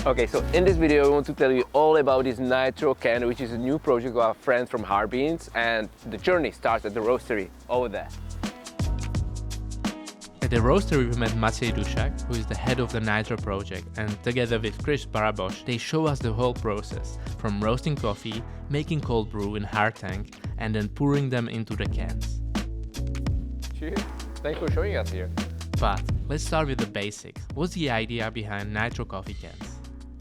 Okay, so in this video I want to tell you all about this NITRO Can, which is a new project of our friends from Hardtank, and the journey starts at the roastery over there. At the roastery we met Maciej Duszak, who is the head of the NITRO project, and together with Chris Barabosh, they show us the whole process, from roasting coffee, making cold brew in Hardtank, and then pouring them into the cans. Cheers! Thanks for showing us here. But let's start with the basics. What's the idea behind NITRO Coffee Cans?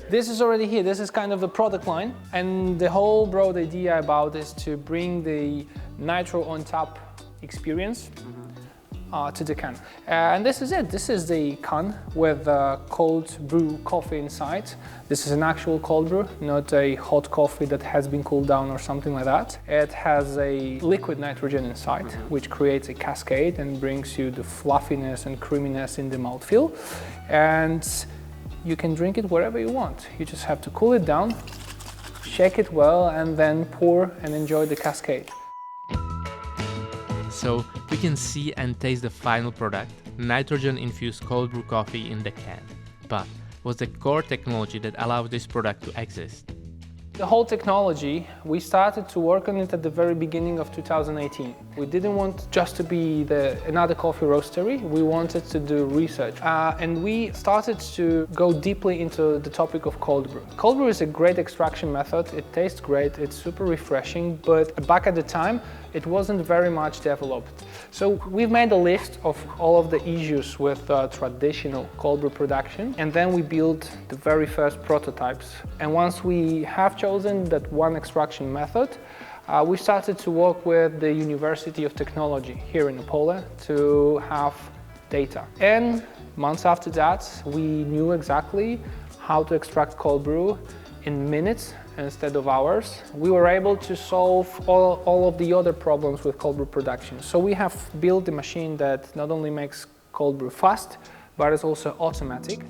This is already here. This is kind of the product line, and the whole broad idea about is to bring the Nitro on tap experience to the can. And this is it. This is the can with cold brew coffee inside. This is an actual cold brew, not a hot coffee that has been cooled down or something like that. It has a liquid nitrogen inside, which creates a cascade and brings you the fluffiness and creaminess in the mouthfeel. And you can drink it wherever you want. You just have to cool it down, shake it well, and then pour and enjoy the cascade. So we can see and taste the final product, nitrogen-infused cold brew coffee in the can. But what's the core technology that allows this product to exist? The whole technology, we started to work on it at the very beginning of 2018. We didn't want just to be another coffee roastery, we wanted to do research. And we started to go deeply into the topic of cold brew. Cold brew is a great extraction method, it tastes great, it's super refreshing, but back at the time, it wasn't very much developed. So we've made a list of all of the issues with traditional cold brew production, and then we built the very first prototypes. And once we have chosen that one extraction method, we started to work with the University of Technology here in Opole to have data. And months after that, we knew exactly how to extract cold brew in minutes instead of hours. We were able to solve all of the other problems with cold brew production. So we have built a machine that not only makes cold brew fast, but is also automatic.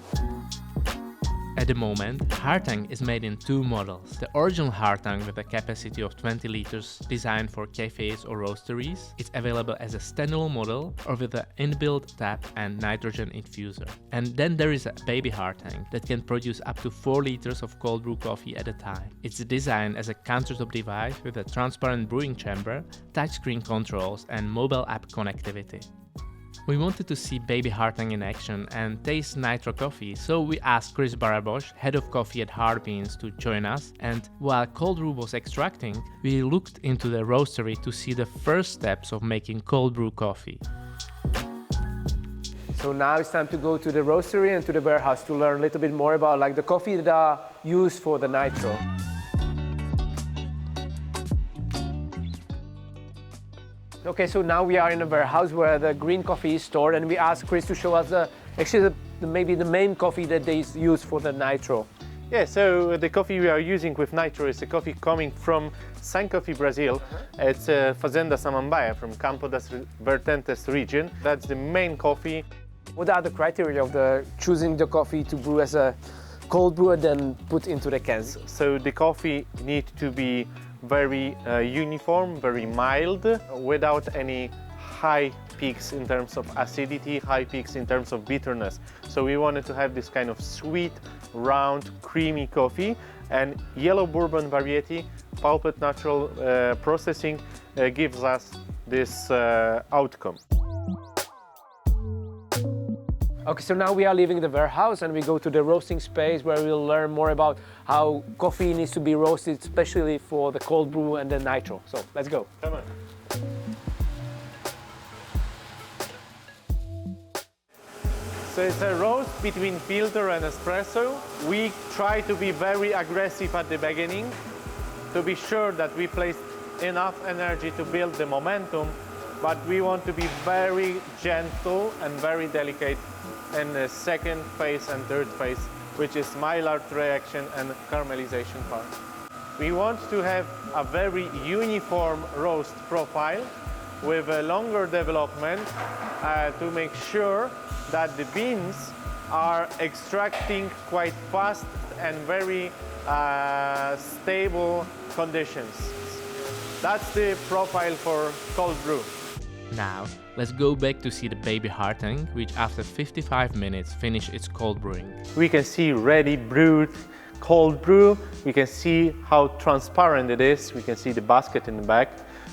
At the moment, Hardtank is made in two models. The original Hardtank with a capacity of 20 liters designed for cafes or roasteries is available as a standalone model or with an inbuilt tap and nitrogen infuser. And then there is a baby Hardtank that can produce up to 4 liters of cold brew coffee at a time. It's designed as a countertop device with a transparent brewing chamber, touchscreen controls and mobile app connectivity. We wanted to see baby Hardtank in action and taste NITRO coffee, so we asked Chris Barabosh, head of coffee at Hardtank, to join us, and while cold brew was extracting, we looked into the roastery to see the first steps of making cold brew coffee. So now it's time to go to the roastery and to the warehouse to learn a little bit more about the coffee that are used for the NITRO. Okay, so now we are in a warehouse where the green coffee is stored, and we asked Chris to show us maybe the main coffee that they use for the NITRO. Yeah, so the coffee we are using with NITRO is a coffee coming from San Coffee, Brazil. It's Fazenda Samambaia from Campo das Vertentes region. That's the main coffee. What are the criteria of choosing the coffee to brew as a cold brew and then put into the cans? So the coffee needs to be very uniform, very mild, without any high peaks in terms of acidity, high peaks in terms of bitterness. So we wanted to have this kind of sweet, round, creamy coffee, and yellow bourbon variety, pulped natural processing gives us this outcome. Okay, so now we are leaving the warehouse and we go to the roasting space where we'll learn more about how coffee needs to be roasted, especially for the cold brew and the NITRO. So let's go. Come on. So it's a roast between filter and espresso. We try to be very aggressive at the beginning to be sure that we place enough energy to build the momentum, but we want to be very gentle and very delicate in the second phase and third phase, which is Maillard reaction and caramelization part. We want to have a very uniform roast profile with a longer development to make sure that the beans are extracting quite fast and very stable conditions. That's the profile for cold brew. Now, Let's go back to see the baby Hardtank, which after 55 minutes finished its cold brewing. We can see ready brewed cold brew. We can see how transparent it is. We can see the basket in the back.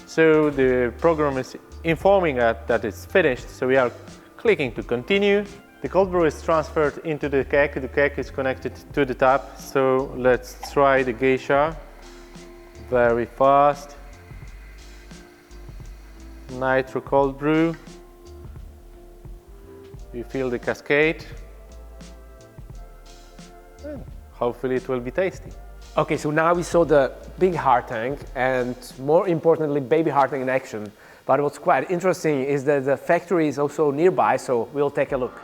So the program is informing us that it's finished. So we are clicking to continue. The cold brew is transferred into the keg. The keg is connected to the tap. So let's try the geisha. Very fast. Nitro cold brew. You feel the cascade. And hopefully it will be tasty. Okay, so now we saw the big Hardtank and more importantly, baby Hardtank in action. But what's quite interesting is that the factory is also nearby, so we'll take a look.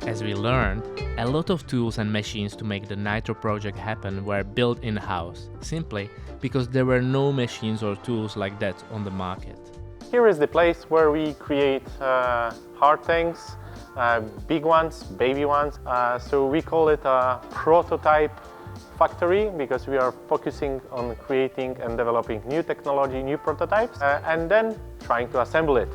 As we learned, a lot of tools and machines to make the NITRO project happen were built in-house, simply because there were no machines or tools like that on the market. Here is the place where we create hard tanks, big ones, baby ones. So we call it a prototype factory because we are focusing on creating and developing new technology, new prototypes, and then trying to assemble it.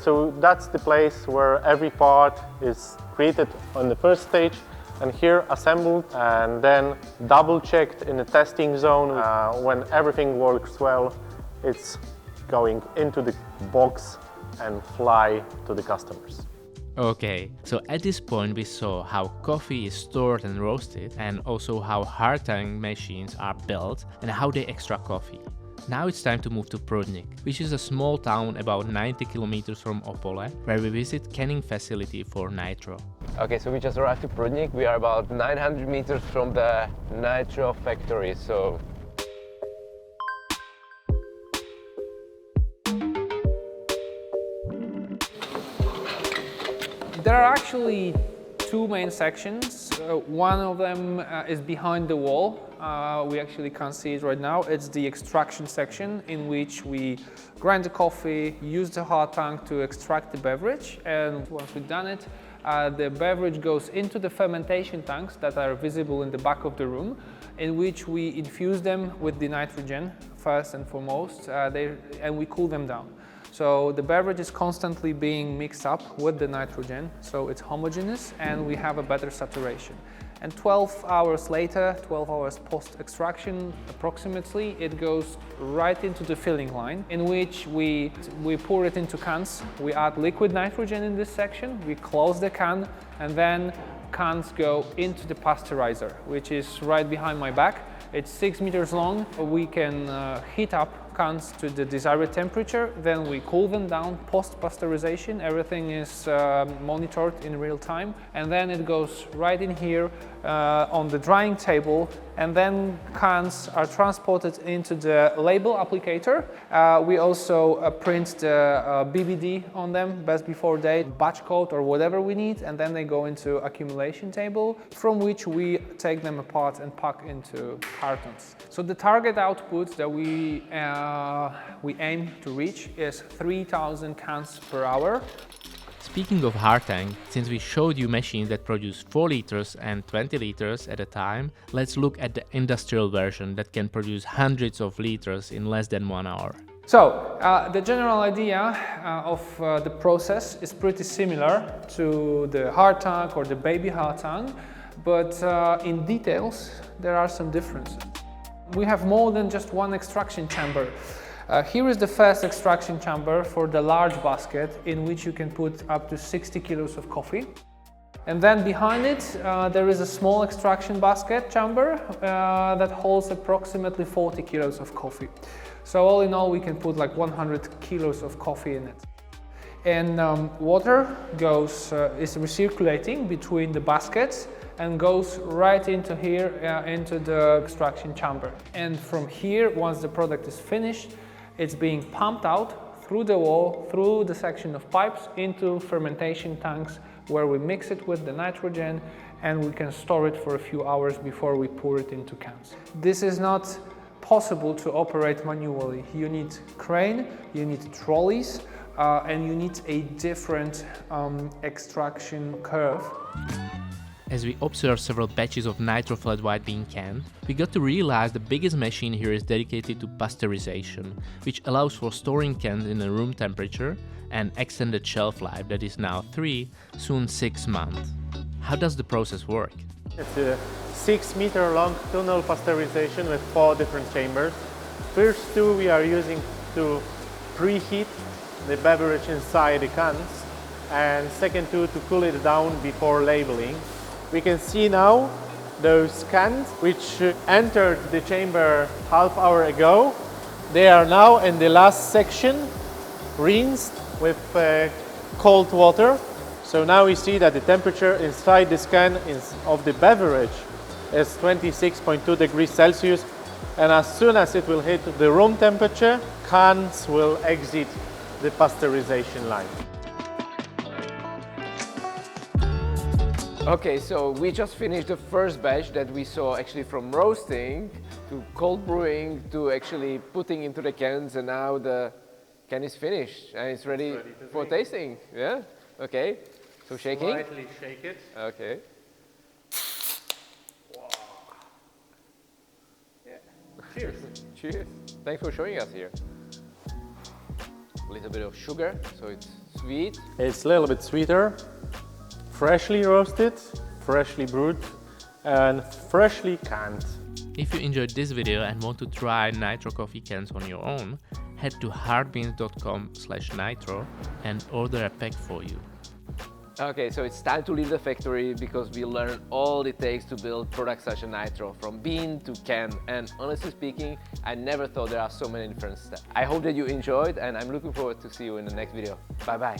So that's the place where every part is created on the first stage and here assembled and then double checked in the testing zone. When everything works well, it's going into the box and fly to the customers. Okay, so at this point we saw how coffee is stored and roasted and also how Hardtank machines are built and how they extract coffee. Now it's time to move to Prudnik, which is a small town about 90 kilometers from Opole, where we visit canning facility for NITRO. Okay, so we just arrived to Prudnik. We are about 900 meters from the NITRO factory, so... There are actually two main sections. One of them is behind the wall. We actually can't see it right now. It's the extraction section in which we grind the coffee, use the Hardtank to extract the beverage, and once we've done it, the beverage goes into the fermentation tanks that are visible in the back of the room, in which we infuse them with the nitrogen first and foremost, and we cool them down. So the beverage is constantly being mixed up with the nitrogen, so it's homogeneous and we have a better saturation. And 12 hours later, 12 hours post-extraction approximately, it goes right into the filling line, in which we pour it into cans. We add liquid nitrogen in this section, we close the can, and then cans go into the pasteurizer, which is right behind my back. It's 6 meters long. We can heat up cans to the desired temperature, then we cool them down post-pasteurization. Everything is monitored in real time, and then it goes right in here on the drying table, and then cans are transported into the label applicator. We also print the BBD on them, best before date, batch code or whatever we need, and then they go into accumulation table, from which we take them apart and pack into cartons. So the target output that we aim to reach is 3,000 cans per hour. Speaking of Hardtank, since we showed you machines that produce 4 liters and 20 liters at a time, let's look at the industrial version that can produce hundreds of liters in less than 1 hour. So, the general idea of the process is pretty similar to the Hardtank or the baby Hardtank, but in details there are some differences. We have more than just one extraction chamber. Here is the first extraction chamber for the large basket, in which you can put up to 60 kilos of coffee. And then behind it there is a small extraction basket chamber that holds approximately 40 kilos of coffee. So all in all we can put like 100 kilos of coffee in it. And water is recirculating between the baskets and goes right into here, into the extraction chamber. And from here, once the product is finished, it's being pumped out through the wall, through the section of pipes, into fermentation tanks, where we mix it with the nitrogen and we can store it for a few hours before we pour it into cans. This is not possible to operate manually. You need crane, you need trolleys, and you need a different extraction curve. As we observed several batches of nitro flat white bean canned, we got to realize the biggest machine here is dedicated to pasteurization, which allows for storing cans in a room temperature and extended shelf life that is now 3, soon 6 months. How does the process work? It's a 6-meter long tunnel pasteurization with 4 different chambers. First 2 we are using to preheat the beverage inside the cans, and second 2 to cool it down before labeling. We can see now those cans which entered the chamber half hour ago. They are now in the last section, rinsed with cold water. So now we see that the temperature inside this can of the beverage is 26.2 degrees Celsius, and as soon as it will hit the room temperature, cans will exit the pasteurization line. Okay, so we just finished the first batch that we saw actually from roasting to cold brewing to actually putting into the cans, and now the can is finished and it's ready for tasting. Yeah? Okay. So shaking? Slightly shake it. Okay. Wow. Yeah. Cheers. Cheers. Thanks for showing us here. A little bit of sugar, so it's sweet. It's a little bit sweeter, freshly roasted, freshly brewed, and freshly canned. If you enjoyed this video and want to try NITRO Coffee Cans on your own, head to hardbeans.com/nitro and order a pack for you. Okay, so it's time to leave the factory because we learned all it takes to build products such as nitro, from bean to can, and honestly speaking, I never thought there are so many different steps. I hope that you enjoyed, and I'm looking forward to see you in the next video. Bye bye.